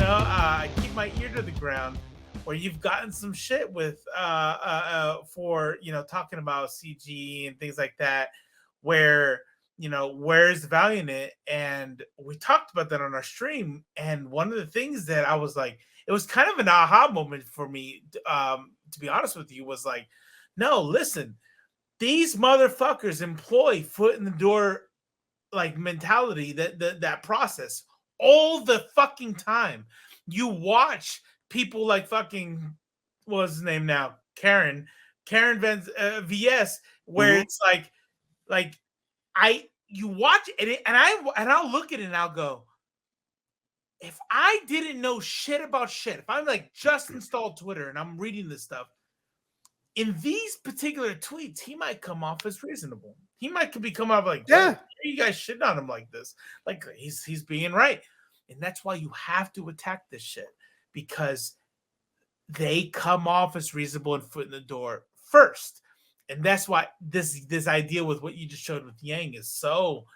I keep my ear to the ground where you've gotten some shit with for talking about CG and things like that, where where's the value in it? And we talked about that on our stream. And one of the things that I was like, it was kind of an aha moment for me, to be honest with you, was like, no, listen, these motherfuckers employ foot in the door like mentality, that process all the fucking time. You watch people like fucking, what's his name now, Karen VS, where it's like you watch it and I'll look at it and I'll go, if I didn't know shit about shit, if I'm like just installed Twitter and I'm reading this stuff, in these particular tweets, he might come off as reasonable. He might come off like, yeah, you guys shitting on him like this. Like he's being right. And that's why you have to attack this shit, because they come off as reasonable and foot in the door first. And that's why this idea with what you just showed with Yang is so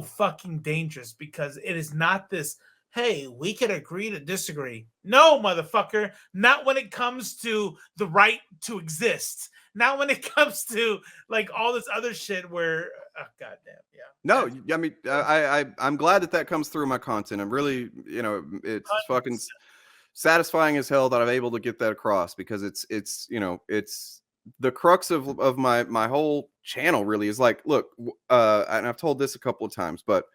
fucking dangerous, because it is not this, hey, we can agree to disagree. No, motherfucker. Not when it comes to the right to exist. Not when it comes to like all this other shit where, oh, goddamn, yeah. No, I mean, I'm glad that comes through my content. I'm really, it's 100%. Fucking satisfying as hell that I'm able to get that across, because it's the crux of my whole channel really is like, look, and I've told this a couple of times, but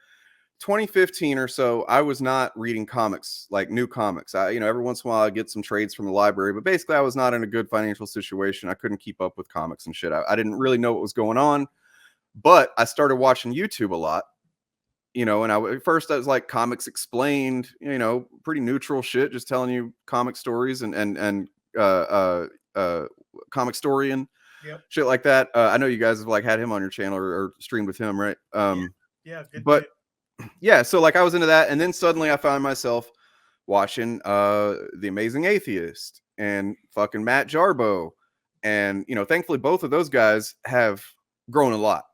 2015 or so, I was not reading comics, like new comics. Every once in a while I get some trades from the library, but basically I was not in a good financial situation. I couldn't keep up with comics and shit. I didn't really know what was going on, but I started watching YouTube a lot, and at first I was like Comics Explained, pretty neutral shit, just telling you comic stories and Comic Storian, shit like that. I know you guys have like had him on your channel or streamed with him, right? Yeah, good. But yeah, so like I was into that, and then suddenly I found myself watching The Amazing Atheist and fucking Matt Jarbo, and thankfully both of those guys have grown a lot.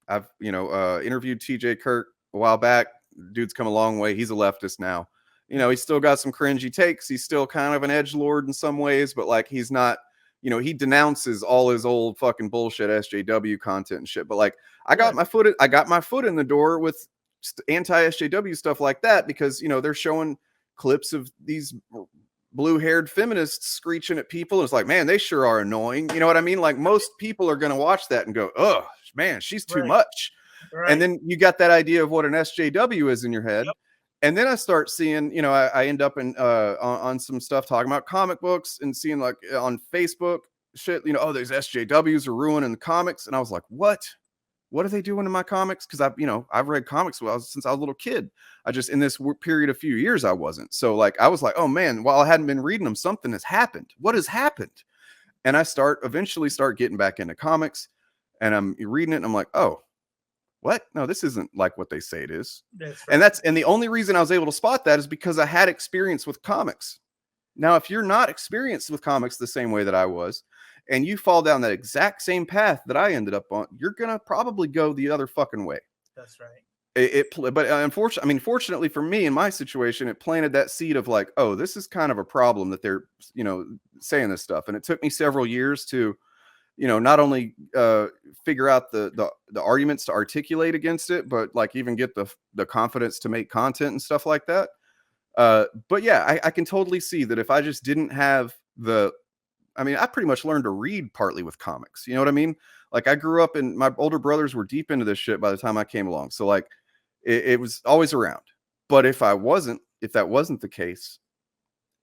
I've interviewed TJ Kirk a while back. Dude's come a long way. He's a leftist now. He's still got some cringy takes. He's still kind of an edgelord in some ways, but like he's not, he denounces all his old fucking bullshit SJW content and shit. But like I got my foot in the door with anti-SJW stuff like that, because they're showing clips of these blue-haired feminists screeching at people. It's like, man, they sure are annoying. You know what I mean? Like most people are going to watch that and go, oh man, she's too much. Right. And then you got that idea of what an SJW is in your head. Yep. And then I start seeing, I end up on some stuff talking about comic books and seeing like on Facebook shit, oh, these SJWs are ruining the comics. And I was like, what are they doing in my comics? Because I've read comics since I was a little kid. I just, in this period of few years, I wasn't. So like, I was like, oh man, while I hadn't been reading them, something has happened. What has happened? And I eventually start getting back into comics, and I'm reading it and I'm like, oh, what? No, this isn't like what they say it is. That's right. And the only reason I was able to spot that is because I had experience with comics. Now, if you're not experienced with comics the same way that I was, and you fall down that exact same path that I ended up on, you're going to probably go the other fucking way. That's right. But fortunately for me, in my situation, it planted that seed of like, oh, this is kind of a problem that they're, saying this stuff. And it took me several years to, not only figure out the arguments to articulate against it, but like even get the confidence to make content and stuff like that. But yeah, I can totally see that if I just didn't have I pretty much learned to read partly with comics. You know what I mean? Like I grew up and my older brothers were deep into this shit by the time I came along. So like it was always around. But if that wasn't the case,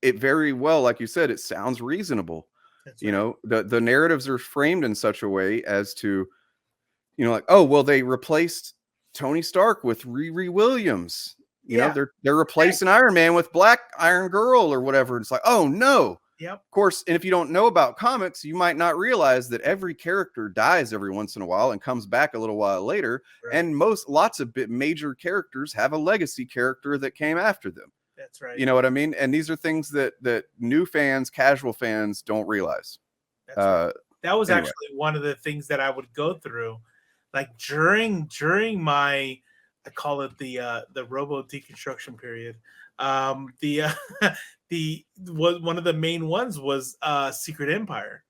it very well, like you said, it sounds reasonable. That's right. The narratives are framed in such a way as to, like, oh, well, they replaced Tony Stark with Riri Williams. They're replacing Iron Man with Black Iron Girl or whatever. It's like, oh no. Yep. Of course, and if you don't know about comics, you might not realize that every character dies every once in a while and comes back a little while later. Right. And lots of major characters have a legacy character that came after them. That's right. You know what I mean? And these are things that new fans, casual fans don't realize. That's right. That was actually one of the things that I would go through, like during my I call it the Robo Deconstruction period. The one of the main ones was Secret Empire,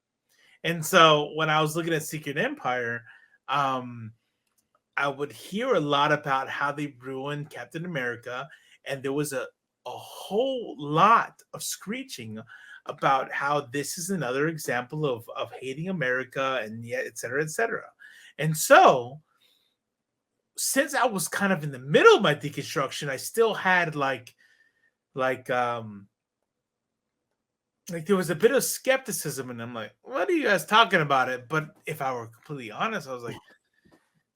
and so when I was looking at Secret Empire, I would hear a lot about how they ruined Captain America, and there was a whole lot of screeching about how this is another example of hating America and yet et cetera, et cetera. And so since I was kind of in the middle of my deconstruction, I still had like there was a bit of skepticism, and I'm like, what are you guys talking about it? But if I were completely honest, I was like,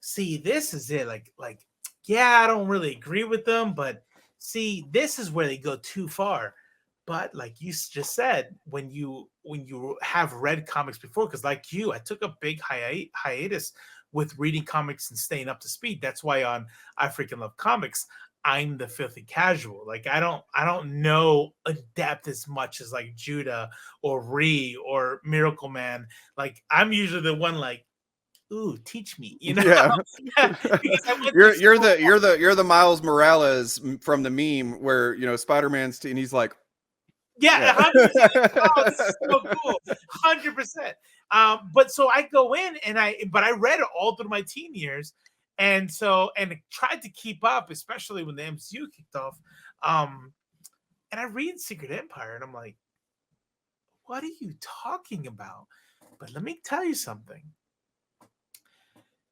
see, this is it. Yeah, I don't really agree with them, but see, this is where they go too far. But like you just said, when you have read comics before, because like you, I took a big hiatus with reading comics and staying up to speed. That's why on I Freaking Love Comics, I'm the filthy casual. Like I don't know in depth as much as like Judah or Ree or Miracle Man. Like I'm usually the one like, ooh, teach me, you know? Yeah. Because I went you're through you're the Miles Morales from the meme where, you know, Spider-Man's and he's like, yeah, yeah. 100%. Oh, this is so cool. 100%. But so I go in and I read it all through my teen years. And tried to keep up, especially when the MCU kicked off. And I read Secret Empire and I'm like, what are you talking about? But let me tell you something.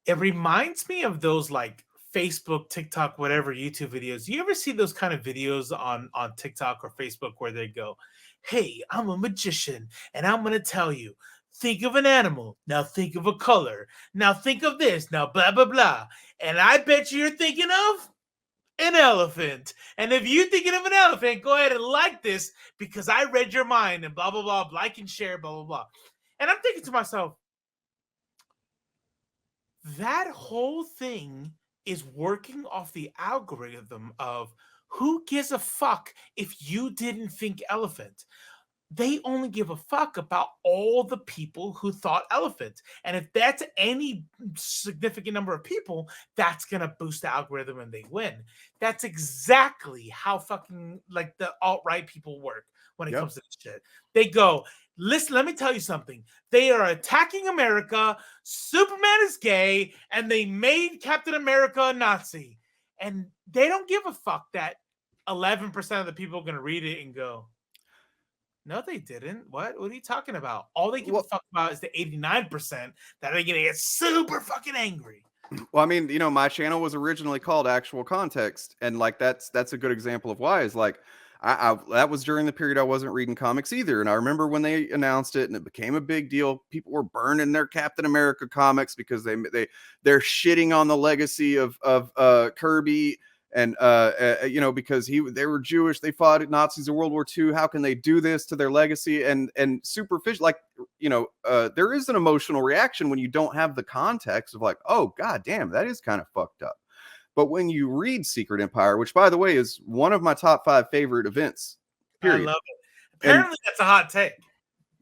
It reminds me of those like Facebook, TikTok, whatever YouTube videos. You ever see those kind of videos on TikTok or Facebook where they go, hey, I'm a magician and I'm going to tell you, think of an animal. Now think of a color. Now think of this. Now blah, blah, blah. And I bet you're thinking of an elephant. And if you're thinking of an elephant, go ahead and like this because I read your mind and blah, blah, blah. Like and share, blah, blah, blah. And I'm thinking to myself, that whole thing is working off the algorithm of who gives a fuck if you didn't think elephant. They only give a fuck about all the people who thought elephant. And if that's any significant number of people, that's going to boost the algorithm and they win. That's exactly how fucking like the alt-right people work when it comes to this shit. They go, listen, let me tell you something. They are attacking America. Superman is gay, and they made Captain America a Nazi. And they don't give a fuck that 11% of the people are going to read it and go, no, they didn't. What are you talking about? All they give a fuck about is the 89% that are going to get super fucking angry. Well, I mean, you know, my channel was originally called Actual Context, and like that's a good example of why. Is like I that was during the period I wasn't reading comics either, and I remember when they announced it and it became a big deal. People were burning their Captain America comics because they're shitting on the legacy of Kirby. And you know, because they were Jewish, they fought Nazis in World War II. How can they do this to their legacy? And superficial, like, you know, there is an emotional reaction when you don't have the context of like, oh god damn, that is kind of fucked up. But when you read Secret Empire, which by the way is one of my top 5 favorite events, period. I love it. Apparently, that's a hot take.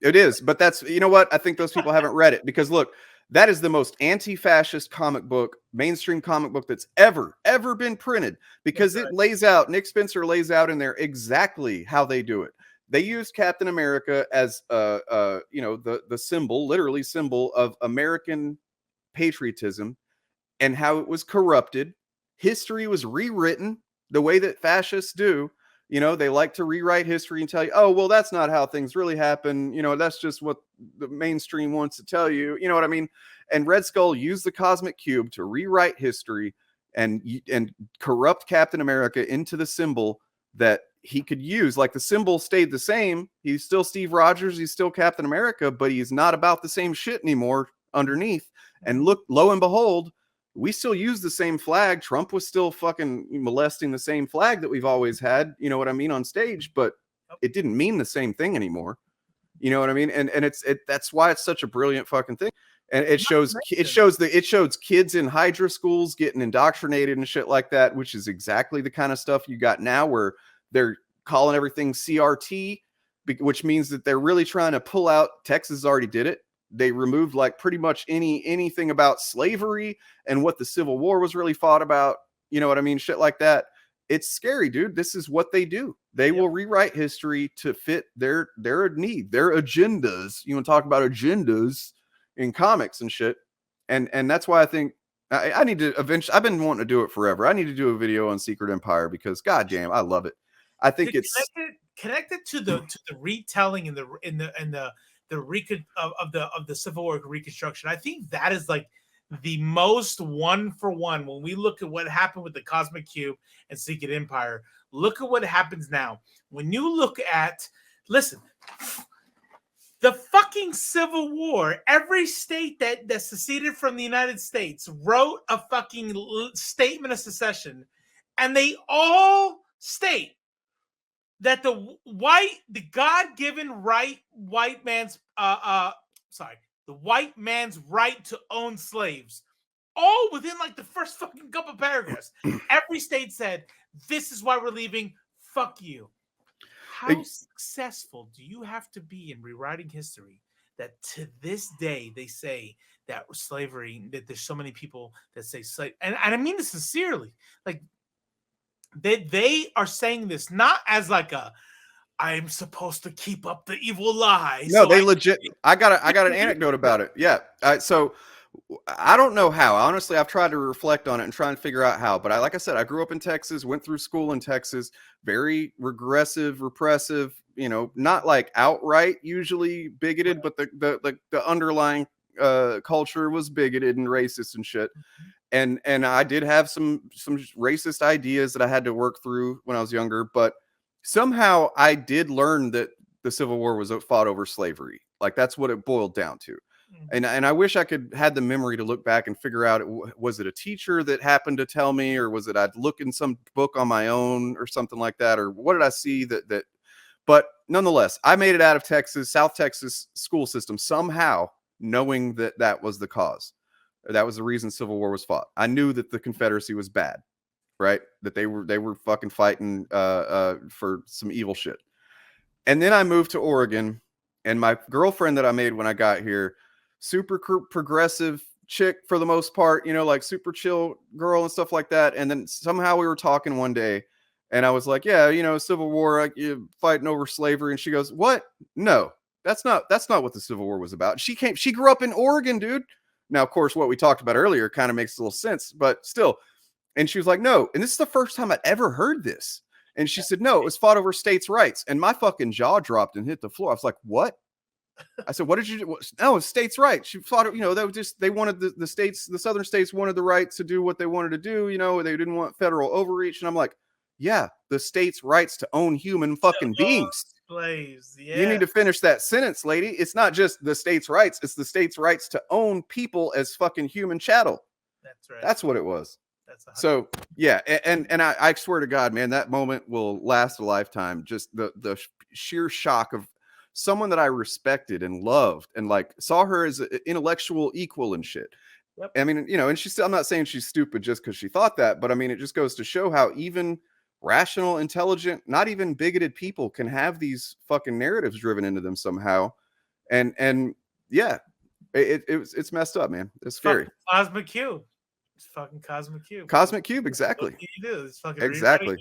It is, but that's, you know what? I think those people haven't read it because look, that is the most anti-fascist comic book, mainstream comic book that's ever been printed because it lays out, Nick Spencer lays out in there exactly how they do it. They use Captain America as you know, the symbol, literally symbol of American patriotism and how it was corrupted. History was rewritten the way that fascists do. You know, they like to rewrite history and tell you, oh, well, that's not how things really happen. You know, that's just what the mainstream wants to tell you. You know what I mean? And Red Skull used the Cosmic Cube to rewrite history and corrupt Captain America into the symbol that he could use. Like the symbol stayed the same. He's still Steve Rogers. He's still Captain America, but he's not about the same shit anymore underneath. And look, lo and behold, we still use the same flag. Trump was still fucking molesting the same flag that we've always had, you know what I mean, on stage, but it didn't mean the same thing anymore. You know what I mean? And that's why it's such a brilliant fucking thing. And it shows kids in Hydra schools getting indoctrinated and shit like that, which is exactly the kind of stuff you got now where they're calling everything CRT, which means that they're really trying to pull out. Texas already did it. They removed like pretty much anything about slavery and what the Civil War was really fought about. You know what I mean? Shit like that. It's scary, dude. This is what they do. They will rewrite history to fit their need, their agendas. You want to talk about agendas in comics and shit. And that's why I think I need to eventually. I've been wanting to do it forever. I need to do a video on Secret Empire because goddamn, I love it. I think it's connected to the retelling and the of the Civil War reconstruction. I think that is like the most one for one when we look at what happened with the Cosmic Cube and Secret Empire. Look at what happens now. When you look at, listen, the fucking Civil War, every state that seceded from the United States wrote a fucking statement of secession, and they all state that the God-given right, the white man's right to own slaves, all within like the first fucking couple paragraphs. Every state said, this is why we're leaving, fuck you. How successful do you have to be in rewriting history that to this day they say that slavery, that there's so many people that say slave, and I mean this sincerely, like they are saying this not as like a I'm supposed to keep up the evil lie. No, so they legit. I got an anecdote about it. Yeah. So I don't know how. Honestly, I've tried to reflect on it and try and figure out how. But like I said, I grew up in Texas, went through school in Texas, very regressive, repressive. You know, not like outright usually bigoted, but the underlying culture was bigoted and racist and shit. And I did have some racist ideas that I had to work through when I was younger, but somehow I did learn that the Civil War was fought over slavery. Like that's what it boiled down to. And I wish I could had the memory to look back and figure out, was it a teacher that happened to tell me, or was it I'd look in some book on my own or something like that, or what did I see that but nonetheless, I made it out of Texas, South Texas school system somehow, knowing that that was the cause. That was the reason Civil War was fought. I knew that the Confederacy was bad, right? That they were fucking fighting for some evil shit. And then I moved to Oregon, and my girlfriend that I made when I got here, super progressive chick for the most part, you know, like super chill girl and stuff like that. And then somehow we were talking one day, and I was like, yeah, you know, Civil War, like, fighting over slavery. And she goes, what? No, that's not what the Civil War was about. She grew up in Oregon, dude. Now, of course, what we talked about earlier kind of makes a little sense, but still. And she was like, no. And this is the first time I'd ever heard this. And she said, no, it was fought over states' rights. And my fucking jaw dropped and hit the floor. I was like, what? I said, what did you do? No, it's states' rights. She fought, you know, that was just, they wanted the states, the southern states wanted the right to do what they wanted to do. You know, they didn't want federal overreach. And I'm like, yeah, the states' rights to own human fucking beings. Slaves, yeah. You need to finish that sentence, lady. It's not just the states' rights. It's the states' rights to own people as fucking human chattel. That's right. That's what it was. So yeah, and I swear to God, man, that moment will last a lifetime. Just the sheer shock of someone that I respected and loved and like saw her as an intellectual equal and shit. Yep. I mean, you know, and she's still, I'm not saying she's stupid just because she thought that, but I mean, it just goes to show how even rational, intelligent, not even bigoted people can have these fucking narratives driven into them somehow. And yeah, it's messed up, man. It's scary. Cosmic Cube. It's fucking Cosmic Cube. Cosmic Cube, exactly. What do you do? It's fucking exactly.